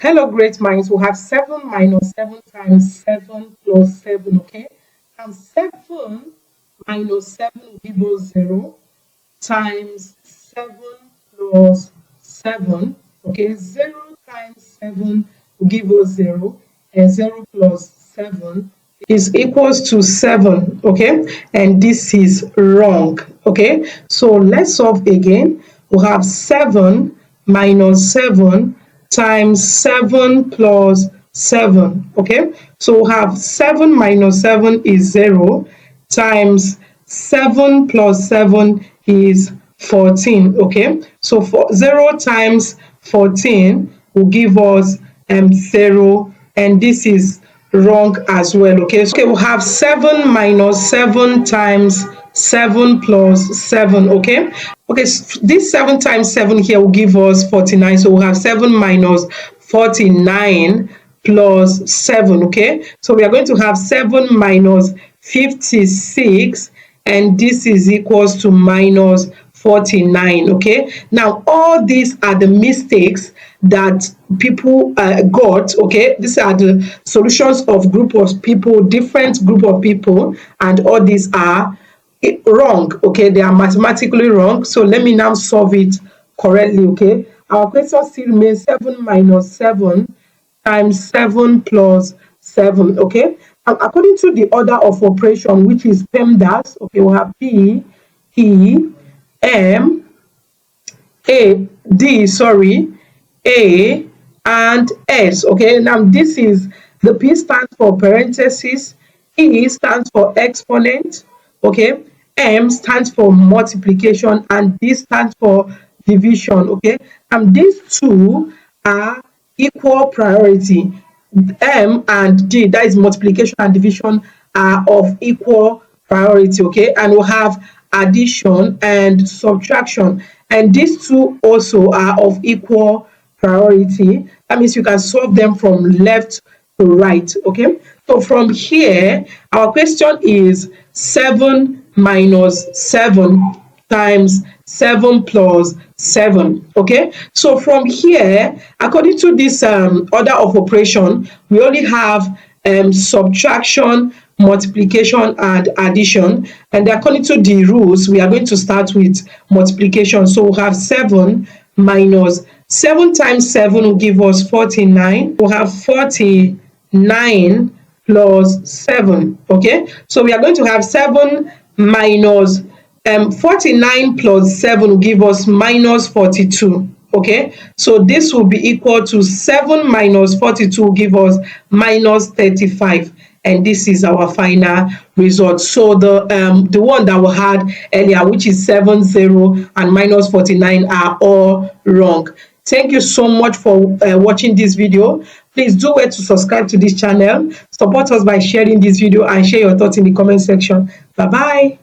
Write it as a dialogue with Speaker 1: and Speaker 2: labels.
Speaker 1: Hello, great minds. We have 7 minus 7 times 7 plus 7, okay? And 7 minus 7 will give us 0 times 7 plus 7, okay? 0 times 7 will give us 0, and 0 plus 7 is equals to 7, okay? And this is wrong, okay? So let's solve again. We have 7 minus 7 times 7 plus 7, okay? So we have 7 minus 7 is 0 times 7 plus 7 is 14, okay? So for 0 times 14 will give us 0, and this is wrong as well, okay? So we'll have 7 minus 7 times 7 plus 7, okay? Okay, so this 7 times 7 here will give us 49. So we'll have 7 minus 49 plus 7, okay? So we are going to have 7 minus 56, and this is equals to minus 49, okay? Now, all these are the mistakes that people got, okay? These are the solutions of group of people, different group of people, and all these are wrong, okay? They are mathematically wrong. So let me now solve it correctly, okay? Our question still remains 7 minus 7 times 7 plus 7, okay? And according to the order of operation, which is PEMDAS, okay, we have P, E, M, A, D, sorry, A, and S, okay? Now this is, the P stands for parentheses, E stands for exponent, okay? M stands for multiplication, and D stands for division, okay? And these two are equal priority. M and D, that is multiplication and division, are of equal priority, okay? And we'll have addition and subtraction, and these two also are of equal priority. That means you can solve them from left to right, okay? So from here, our question is 7 minus 7 times 7 plus 7, okay? So from here, according to this order of operation, we only have subtraction, multiplication, and addition. And according to the rules, we are going to start with multiplication. So we have 7 minus 7 times 7 will give us 49. We'll have 49 plus 7, okay? So we are going to have 7 minus 49 plus 7 will give us minus 42, okay? So this will be equal to 7 minus 42 will give us minus 35, and this is our final result. So the one that we had earlier, which is 70 and minus 49, are all wrong. Thank you so much for watching this video. Please do well to subscribe to this channel. Support us by sharing this video and share your thoughts in the comment section. Bye bye.